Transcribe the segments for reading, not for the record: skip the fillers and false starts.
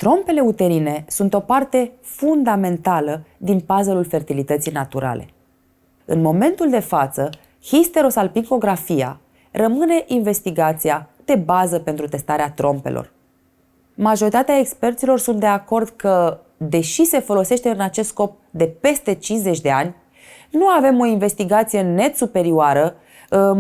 Trompele uterine sunt o parte fundamentală din puzzle-ul fertilității naturale. În momentul de față, histerosalpingografia rămâne investigația de bază pentru testarea trompelor. Majoritatea experților sunt de acord că, deși se folosește în acest scop de peste 50 de ani, nu avem o investigație net superioară,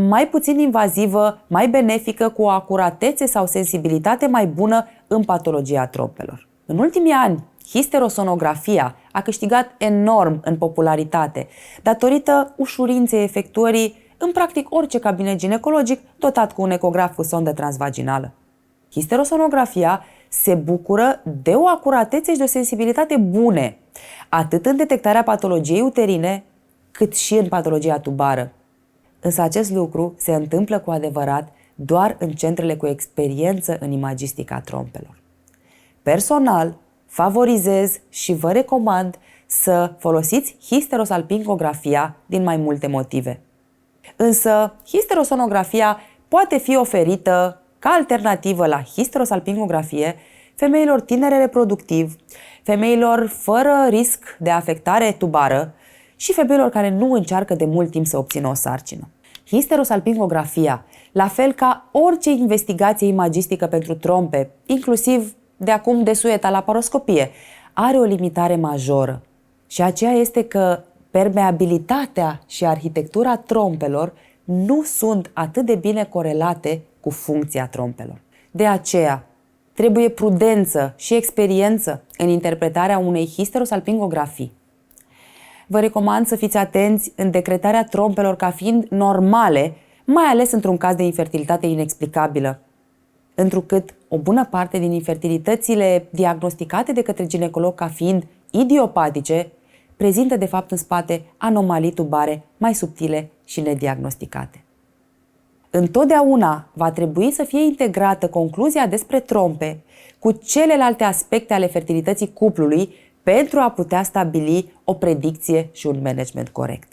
mai puțin invazivă, mai benefică, cu o acuratețe sau sensibilitate mai bună în patologia trompelor. În ultimii ani, histerosonografia a câștigat enorm în popularitate, datorită ușurinței efectuării în practic orice cabinet ginecologic dotat cu un ecograf cu sondă transvaginală. Histerosonografia se bucură de o acuratețe și de o sensibilitate bune, atât în detectarea patologiei uterine, cât și în patologia tubară. Însă acest lucru se întâmplă cu adevărat doar în centrele cu experiență în imagistica trompelor. Personal, favorizez și vă recomand să folosiți histerosalpingografia din mai multe motive. Însă, histerosonografia poate fi oferită ca alternativă la histerosalpingografie femeilor tinere reproductiv, femeilor fără risc de afectare tubară și femeilor care nu încearcă de mult timp să obțină o sarcină. Histerosalpingografia, la fel ca orice investigație imagistică pentru trompe, inclusiv de acum de sueta la paroscopie, are o limitare majoră. Și aceea este că permeabilitatea și arhitectura trompelor nu sunt atât de bine corelate cu funcția trompelor. De aceea, trebuie prudență și experiență în interpretarea unei histerosalpingografii. Vă recomand să fiți atenți în decretarea trompelor ca fiind normale, mai ales într-un caz de infertilitate inexplicabilă, întrucât o bună parte din infertilitățile diagnosticate de către ginecolog ca fiind idiopatice prezintă de fapt în spate anomalii tubare mai subtile și nediagnosticate. Întotdeauna va trebui să fie integrată concluzia despre trompe cu celelalte aspecte ale fertilității cuplului pentru a putea stabili o predicție și un management corect.